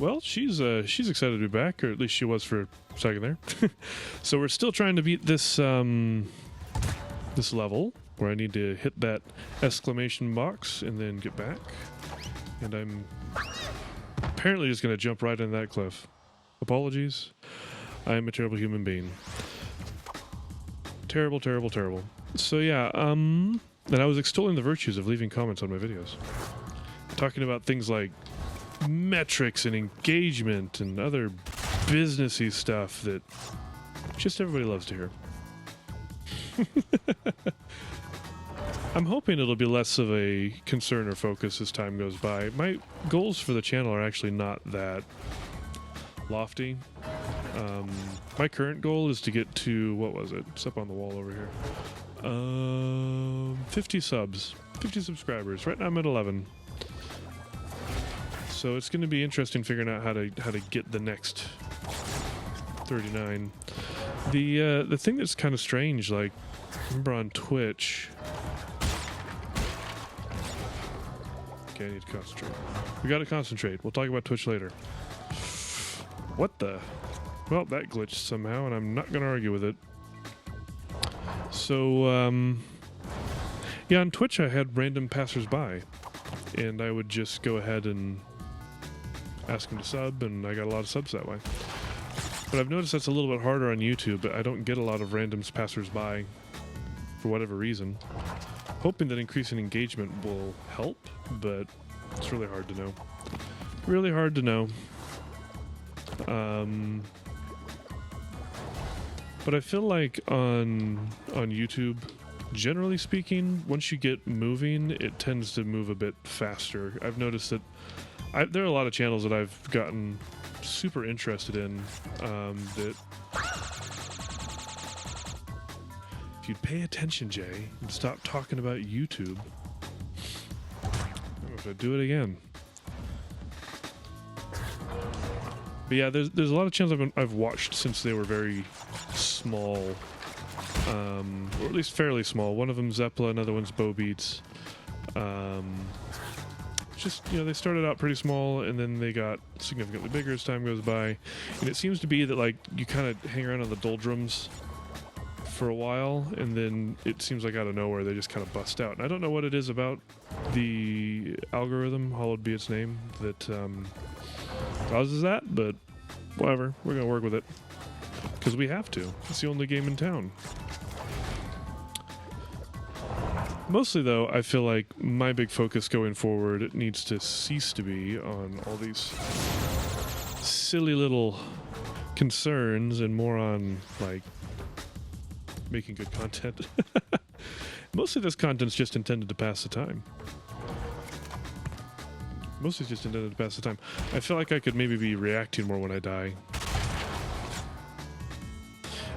Well, she's excited to be back, or at least she was for a second there. So we're still trying to beat this this level where I need to hit that exclamation box and then get back. And I'm apparently just going to jump right into that cliff. Apologies. I am a terrible human being. Terrible, terrible, terrible. So yeah, and I was extolling the virtues of leaving comments on my videos. Talking about things like metrics and engagement and other businessy stuff that just everybody loves to hear. I'm hoping it'll be less of a concern or focus as time goes by. My goals for the channel are actually not that lofty. My current goal is to get to, what was it? It's up on the wall over here. 50 subs. 50 subscribers. Right now I'm at 11. So it's going to be interesting figuring out how to get the next 39. The thing that's kind of strange, like, remember on Twitch. Okay, I need to concentrate. We got to concentrate. We'll talk about Twitch later. What the? Well, that glitched somehow, and I'm not going to argue with it. So, yeah, on Twitch I had random passersby, and I would just go ahead and ask them to sub, and I got a lot of subs that way. But I've noticed that's a little bit harder on YouTube, but I don't get a lot of randoms passersby for whatever reason. Hoping that increasing engagement will help, but it's really hard to know. Really hard to know. But I feel like on YouTube, generally speaking, once you get moving, it tends to move a bit faster. I've noticed that there are a lot of channels that I've gotten super interested in that if you'd pay attention, Jay, and stop talking about YouTube, I'm going to do it again. But yeah, there's a lot of channels I've watched since they were very small, or at least fairly small. One of them Zeppla, another one's Bo Beats. Just, you know, they started out pretty small and then they got significantly bigger as time goes by. And it seems to be that, like, you kind of hang around on the doldrums for a while and then it seems like out of nowhere they just kind of bust out. And I don't know what it is about the algorithm, hallowed be its name, that causes that, but whatever, we're gonna work with it because we have to. It's the only game in town. Mostly though, I feel like my big focus going forward, it needs to cease to be on all these silly little concerns and more on, like, making good content. Mostly this content's just intended to pass the time. Mostly just intended to pass the time. I feel like I could maybe be reacting more when I die.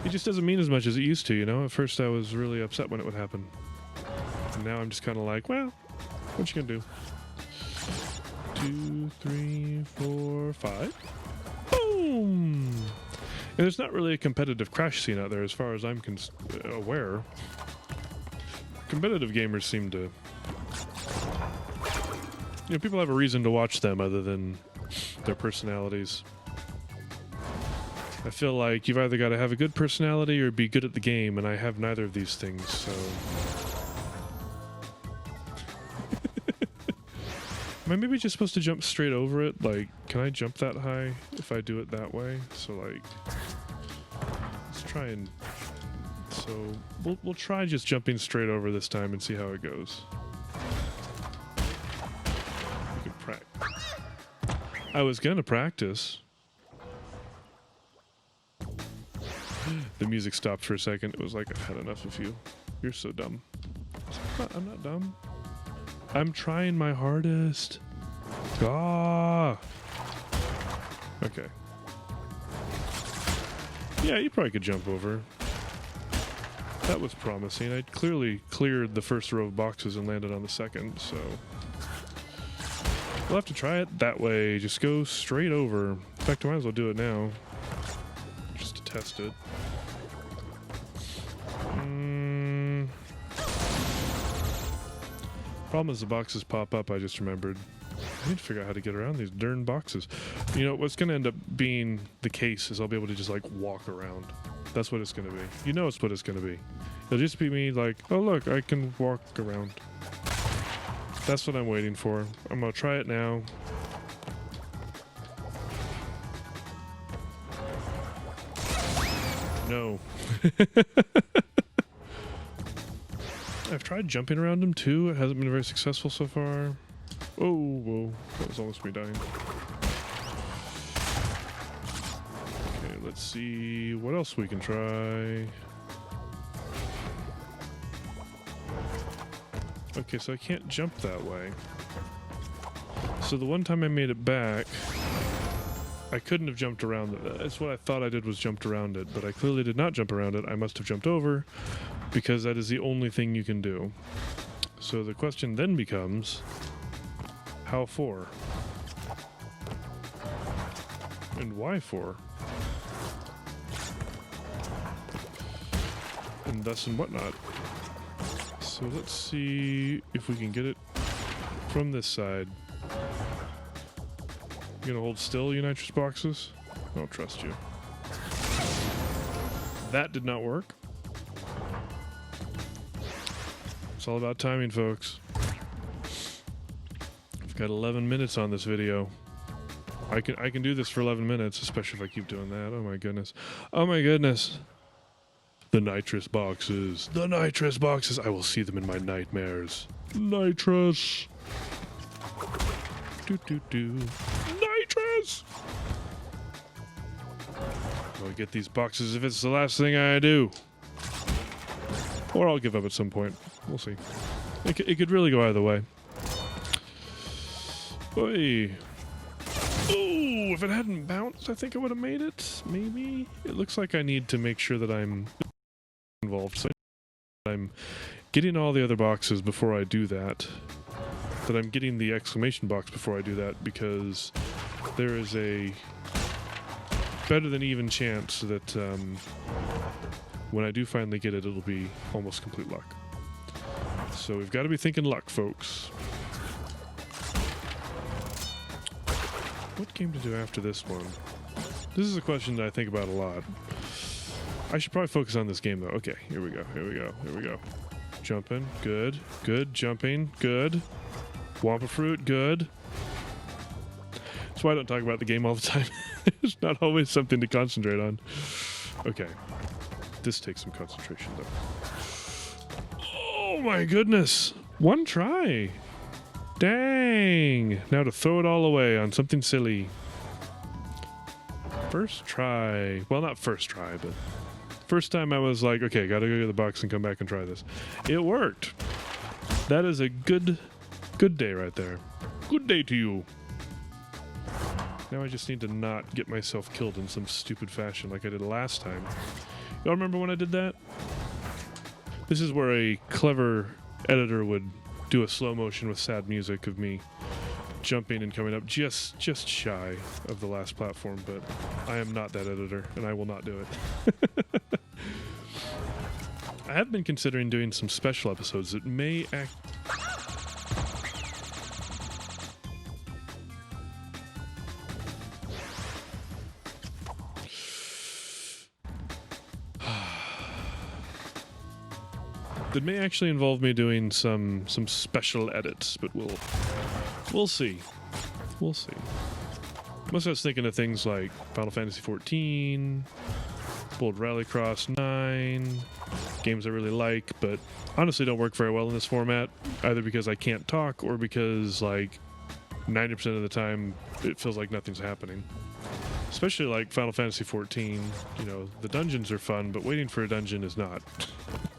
It just doesn't mean as much as it used to, you know? At first I was really upset when it would happen. And now I'm just kind of like, well, what you gonna do? 2, 3, 4, 5. Boom! And there's not really a competitive crash scene out there as far as I'm aware. Competitive gamers seem to... You know, people have a reason to watch them other than their personalities. I feel like you've either got to have a good personality or be good at the game, and I have neither of these things, so... Am I maybe just supposed to jump straight over it? Like, can I jump that high if I do it that way? So, like... Let's try and... So, we'll try just jumping straight over this time and see how it goes. I was gonna practice. The music stopped for a second. It was like, I've had enough of you. You're so dumb. I'm not dumb. I'm trying my hardest. Ah. Okay. Yeah, you probably could jump over. That was promising. I clearly cleared the first row of boxes and landed on the second, so... We'll have to try it that way. Just go straight over. In fact, I might as well do it now. Just to test it. Problem is the boxes pop up, I just remembered. I need to figure out how to get around these darn boxes. You know, what's going to end up being the case is I'll be able to just, like, walk around. That's what it's going to be. You know it's what it's going to be. It'll just be me like, oh, look, I can walk around. That's what I'm waiting for. I'm going to try it now. No. I've tried jumping around him too. It hasn't been very successful so far. Oh, whoa. That was almost me dying. Okay, let's see what else we can try. Okay, so I can't jump that way. So the one time I made it back, I couldn't have jumped around it. That's what I thought I did, was jumped around it, but I clearly did not jump around it. I must have jumped over, because that is the only thing you can do. So the question then becomes, how for? And why for? And thus and whatnot. So let's see if we can get it from this side. You gonna hold still, you nitrous boxes? I don't trust you. That did not work. It's all about timing, folks. I've got 11 minutes on this video. I can do this for 11 minutes, especially if I keep doing that. Oh my goodness. Oh my goodness. The nitrous boxes. The nitrous boxes. I will see them in my nightmares. Nitrous. Do. Nitrous. I'll get these boxes if it's the last thing I do. Or I'll give up at some point. We'll see. It could really go either way. Oy. Oh, if it hadn't bounced, I think I would have made it. Maybe. It looks like I need to make sure that I'm involved. So I'm getting all the other boxes before I do that. That I'm getting the exclamation box before I do that, because there is a better than even chance that when I do finally get it, it'll be almost complete luck. So we've got to be thinking luck, folks. What game to do after this one? This is a question that I think about a lot. I should probably focus on this game, though. Okay, here we go, here we go, here we go. Jumping, good, good, jumping, good. Wampa fruit, good. That's why I don't talk about the game all the time. There's not always something to concentrate on. Okay. This takes some concentration, though. Oh my goodness! One try! Dang! Now to throw it all away on something silly. First try. Well, not first try, but first time I was like, okay, gotta go get the box and come back and try this. It worked! That is a good day right there. Good day to you. Now I just need to not get myself killed in some stupid fashion like I did last time. Y'all remember when I did that? This is where a clever editor would do a slow motion with sad music of me jumping and coming up just shy of the last platform, but I am not that editor, and I will not do it. I have been considering doing some special episodes that may act... that may actually involve me doing some special edits, but we'll see. We'll see. Most I was thinking of things like Final Fantasy XIV, Bold Rallycross 9, games I really like, but honestly don't work very well in this format, either because I can't talk or because like 90% of the time it feels like nothing's happening. Especially like Final Fantasy XIV, you know, the dungeons are fun, but waiting for a dungeon is not.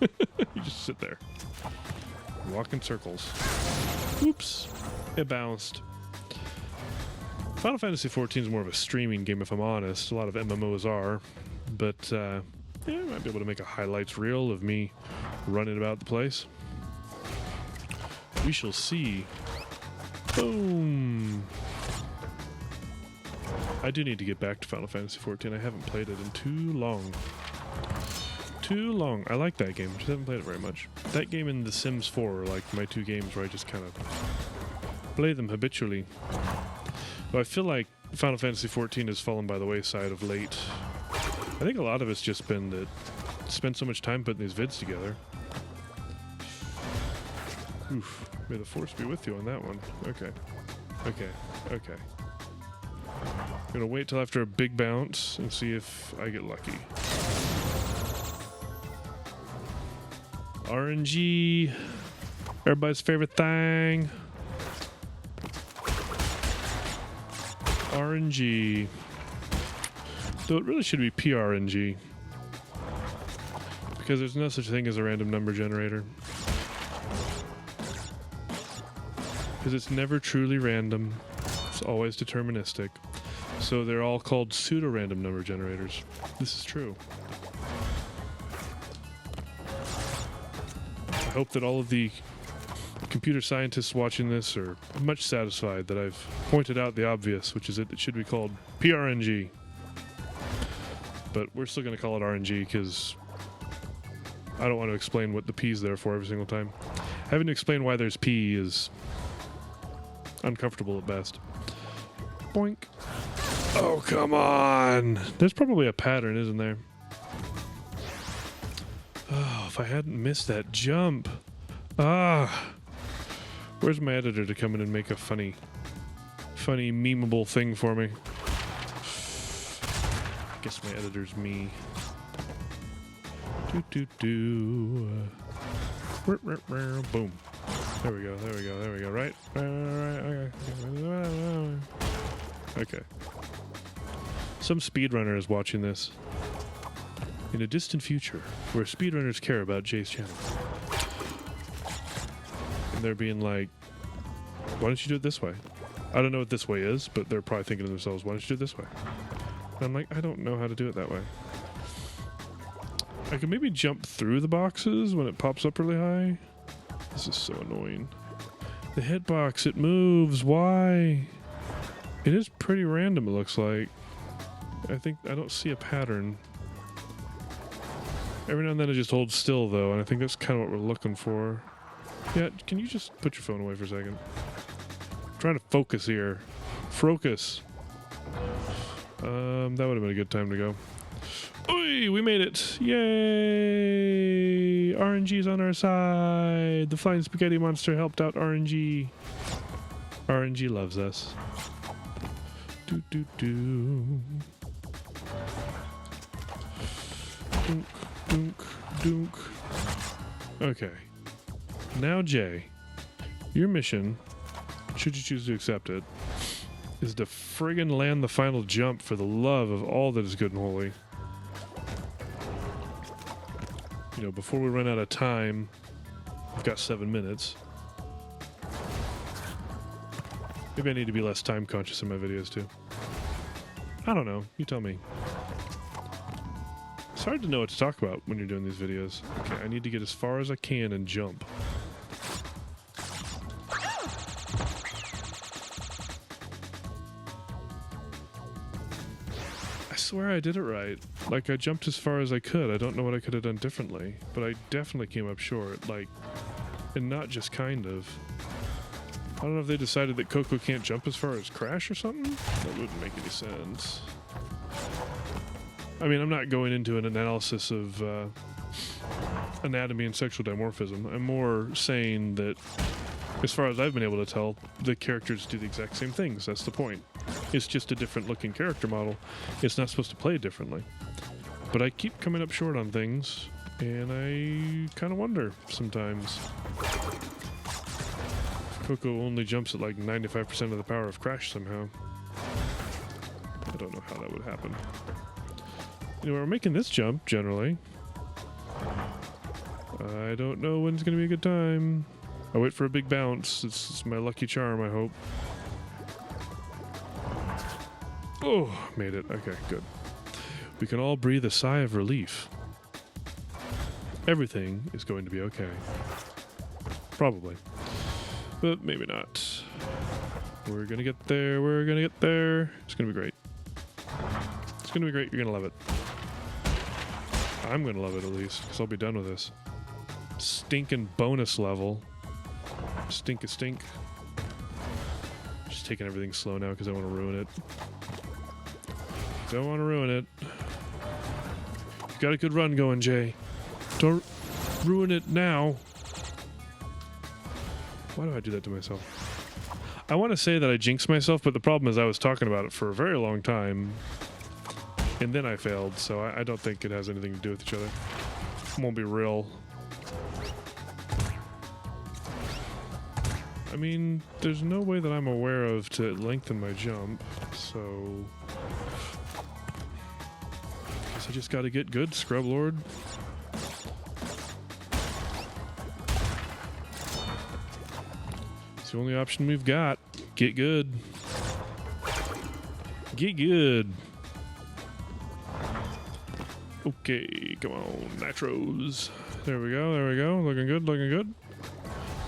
You just sit there. Walk in circles. Oops. It bounced. Final Fantasy XIV is more of a streaming game, if I'm honest. A lot of MMOs are. But, yeah, I might be able to make a highlights reel of me running about the place. We shall see. Boom. I do need to get back to Final Fantasy XIV. I haven't played it in too long. too long. I like that game. Just haven't played it very much. That game and The Sims 4 are like my 2 games where I just kind of play them habitually. But I feel like Final Fantasy XIV has fallen by the wayside of late. I think a lot of it's just been that I spend so much time putting these vids together. Oof. May the force be with you on that one. Okay. Okay. Okay. I'm gonna wait till after a big bounce and see if I get lucky. RNG. Everybody's favorite thing. RNG. Though it really should be PRNG. Because there's no such thing as a random number generator. Because it's never truly random. It's always deterministic. So they're all called pseudo-random number generators. This is true. I hope that all of the computer scientists watching this are much satisfied that I've pointed out the obvious, which is that it should be called PRNG. But we're still going to call it RNG because I don't want to explain what the P's there for every single time. Having to explain why there's P is uncomfortable at best. Boink. Oh, come on. There's probably a pattern, isn't there? Oh, if I hadn't missed that jump. Ah. Where's my editor to come in and make a funny, memeable thing for me? I guess my editor's me. Boom. There we go, there we go, there we go, right? Okay. Some speedrunner is watching this. In a distant future, where speedrunners care about Jay's channel. And they're being like, why don't you do it this way? I don't know what this way is, but they're probably thinking to themselves, why don't you do it this way? And I'm like, I don't know how to do it that way. I could maybe jump through the boxes when it pops up really high. This is so annoying. The hitbox, it moves. Why? It is pretty random, it looks like. I don't see a pattern. Every now and then it just holds still, though, and I think that's kind of what we're looking for. Yeah, can you just put your phone away for a second? I'm trying to focus here. Focus. That would have been a good time to go. Oi, we made it! Yay! RNG's on our side. The flying spaghetti monster helped out RNG. RNG loves us. Do do do. Dunk, dunk, dunk. Okay. Now, Jay, your mission, should you choose to accept it, is to friggin' land the final jump for the love of all that is good and holy. You know, before we run out of time, we've got 7 minutes. Maybe I need to be less time conscious in my videos too. I don't know. You tell me. It's hard to know what to talk about when you're doing these videos. Okay, I need to get as far as I can and jump. I swear I did it right. Like, I jumped as far as I could. I don't know what I could have done differently, but I definitely came up short. Like, and not just kind of. I don't know if they decided that Coco can't jump as far as Crash or something? That wouldn't make any sense. I mean, I'm not going into an analysis of anatomy and sexual dimorphism. I'm more saying that, as far as I've been able to tell, the characters do the exact same things. That's the point. It's just a different looking character model. It's not supposed to play differently. But I keep coming up short on things, and I kind of wonder sometimes. Coco only jumps at like 95% of the power of Crash somehow. I don't know how that would happen. Anyway, we're making this jump, generally. I don't know when's going to be a good time. I wait for a big bounce. It's my lucky charm, I hope. Oh, made it. Okay, good. We can all breathe a sigh of relief. Everything is going to be okay. Probably. But maybe not. We're going to get there. We're going to get there. It's going to be great. It's going to be great. You're going to love it. I'm gonna love it at least, because I'll be done with this. Stinking bonus level. Stink. Just taking everything slow now because I want to ruin it. Don't want to ruin it. You got a good run going, Jay. Don't ruin it now. Why do I do that to myself? I want to say that I jinxed myself, but the problem is I was talking about it for a very long time, and then I failed, so I don't think it has anything to do with each other. It won't be real. I mean, there's no way that I'm aware of to lengthen my jump, so... guess I just gotta get good, Scrub Lord. It's the only option we've got. Get good. Get good. Okay, come on, nitros. There we go, there we go. Looking good, looking good.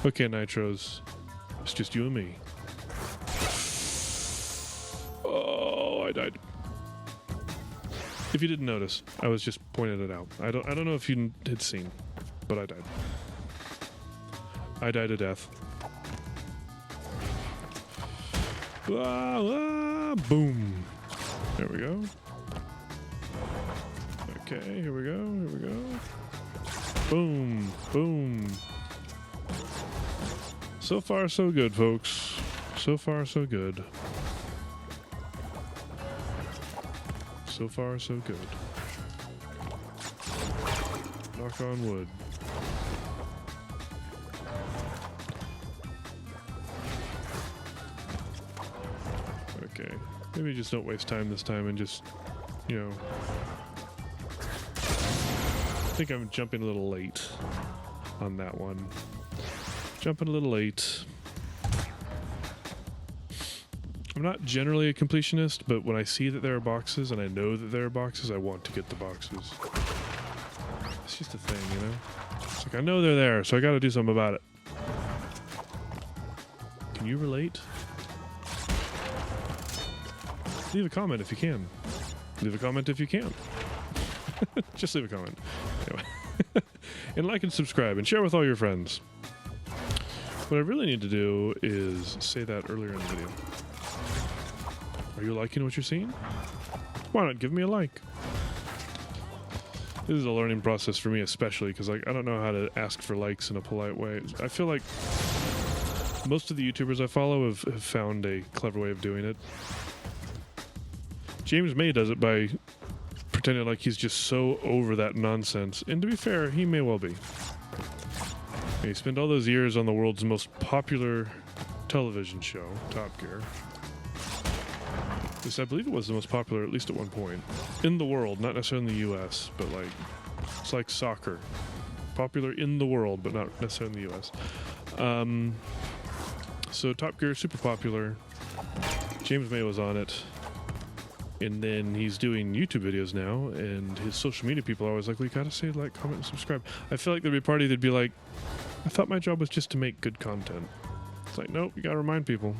Okay, nitros. It's just you and me. Oh, I died. If you didn't notice, I was just pointing it out. I don't know if you had seen, but I died. I died a death. Boom. There we go. Okay, here we go, here we go. Boom, boom. So far, so good, folks. So far, so good. So far, so good. Knock on wood. Okay. Maybe just don't waste time this time and just, you know... I think I'm jumping a little late on that one. Jumping a little late. I'm not generally a completionist, but when I see that there are boxes and I know that there are boxes, I want to get the boxes. It's just a thing, you know? It's like, I know they're there, so I gotta do something about it. Can you relate? Leave a comment if you can. Leave a comment if you can. Just leave a comment. Anyway. And like and subscribe and share with all your friends. What I really need to do is say that earlier in the video. Are you liking what you're seeing? Why not give me a like? This is a learning process for me especially because like I don't know how to ask for likes in a polite way. I feel like most of the YouTubers I follow have found a clever way of doing it. James May does it by pretending like he's just so over that nonsense. And to be fair, he may well be. He spent all those years on the world's most popular television show, Top Gear. I believe it was the most popular, at least at one point. In the world, not necessarily in the US, but like, it's like soccer. Popular in the world, but not necessarily in the US. So Top Gear, super popular. James May was on it. And then he's doing YouTube videos now, and his social media people are always like, we gotta say like, comment, and subscribe. I feel like there'd be a party that'd be like, I thought my job was just to make good content. It's like, nope, you gotta remind people.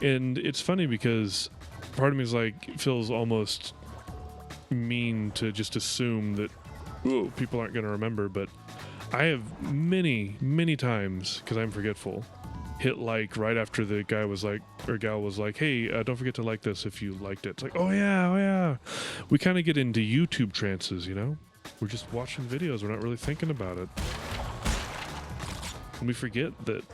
And it's funny because part of me is like, feels almost mean to just assume that, ooh, people aren't gonna remember, but I have many, many times, because I'm forgetful, hit like right after the guy was like, or gal was like, hey, don't forget to like this if you liked it. It's like, oh yeah. We kind of get into YouTube trances, you know? We're just watching videos, we're not really thinking about it. And we forget that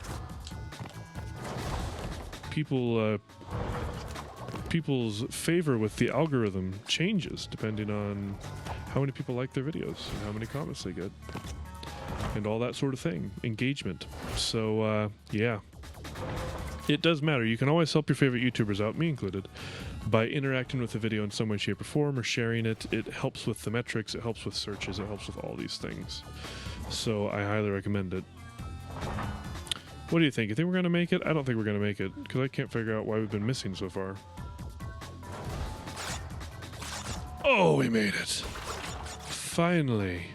people's favor with the algorithm changes depending on how many people like their videos and how many comments they get. And all that sort of thing. Engagement. So, yeah. It does matter. You can always help your favorite YouTubers out, me included, by interacting with the video in some way, shape, or form, or sharing it. It helps with the metrics, it helps with searches, it helps with all these things. So I highly recommend it. What do you think? You think we're going to make it? I don't think we're going to make it, because I can't figure out why we've been missing so far. Oh, we made it. Finally.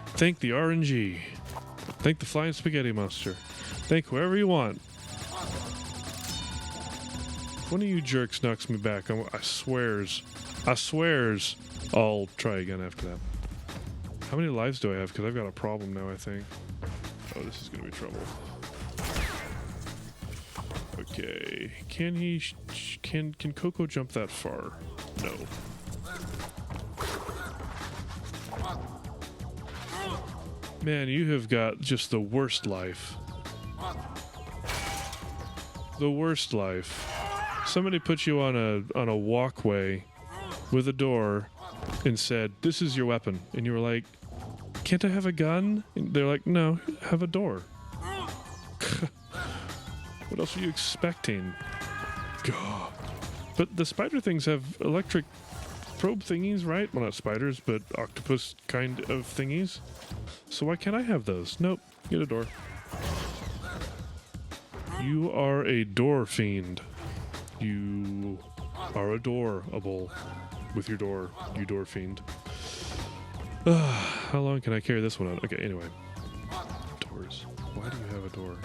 Thank the RNG. Thank the Flying Spaghetti Monster. Thank whoever you want. If one of you jerks knocks me back, I swears, I'll try again after that. How many lives do I have? Because I've got a problem now, I think. Oh, this is going to be trouble. Okay. Can he... Can Coco jump that far? No. Man, you have got just the worst life. The worst life. Somebody put you on a walkway with a door and said, "This is your weapon." And you were like, "Can't I have a gun?" And they're like, "No, have a door." What else are you expecting? God. But the spider things have electric probe thingies, right? Well, not spiders, but octopus kind of thingies. So why can't I have those? Nope. Get a door. You are a door fiend. You are adorable with your door, you door fiend. How long can I carry this one on? Okay, anyway. Doors. Why do you have a door?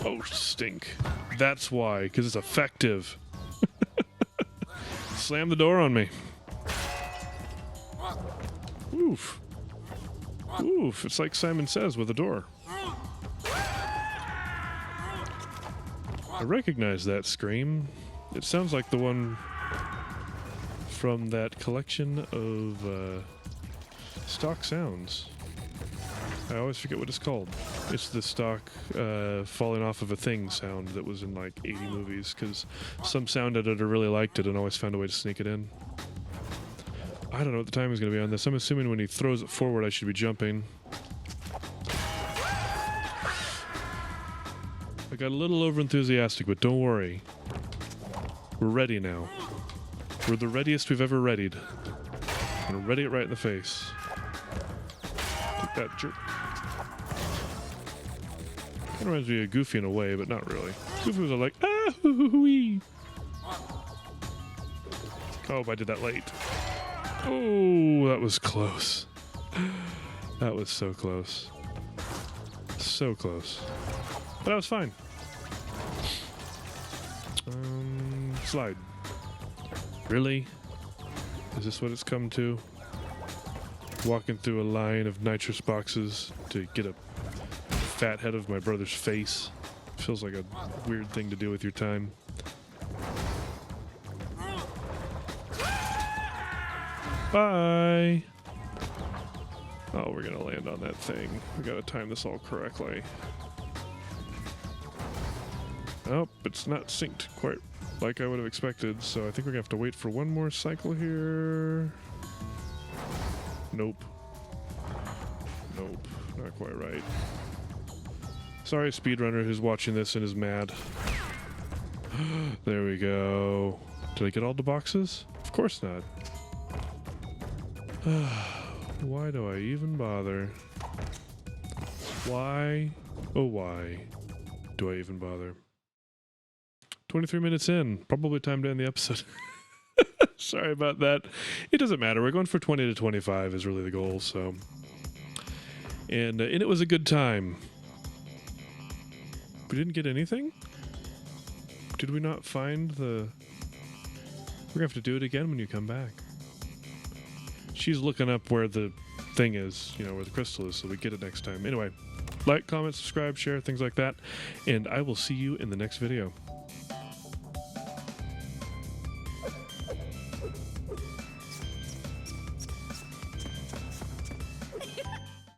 Oh, stink. That's why, because it's effective. Slam the door on me. Oof. Oof, it's like Simon Says with a door. I recognize that scream. It sounds like the one from that collection of stock sounds. I always forget what it's called. It's the stock falling off of a thing sound that was in like 80 movies, because some sound editor really liked it and always found a way to sneak it in. I don't know what the time is going to be on this. I'm assuming when he throws it forward, I should be jumping. I got a little over-enthusiastic, but don't worry. We're ready now. We're the readiest we've ever readied. I'm going to ready it right in the face. Take that, jerk. Kind of reminds me of Goofy in a way, but not really. Goofy was like, ah, hoo-hoo-hoo-wee. Oh, I did that late. Oh, that was close. That was so close. So close. But I was fine. Slide. Really? Is this what it's come to? Walking through a line of nitrous boxes to get a fat head of my brother's face. Feels like a weird thing to do with your time. Bye! Oh, we're gonna land on that thing. We gotta time this all correctly. Oh, it's not synced quite like I would have expected, so I think we're gonna have to wait for one more cycle here. Nope. Nope. Not quite right. Sorry, speedrunner who's watching this and is mad. There we go. Did I get all the boxes? Of course not. Why do I even bother? Why, oh why, do I even bother? 23 minutes in. Probably time to end the episode. Sorry about that. It doesn't matter. We're going for 20 to 25 is really the goal, so. And it was a good time. We didn't get anything? Did we not find the... We're gonna have to do it again when you come back. She's looking up where the thing is, you know, where the crystal is, so we get it next time. Anyway, like, comment, subscribe, share, things like that. And I will see you in the next video.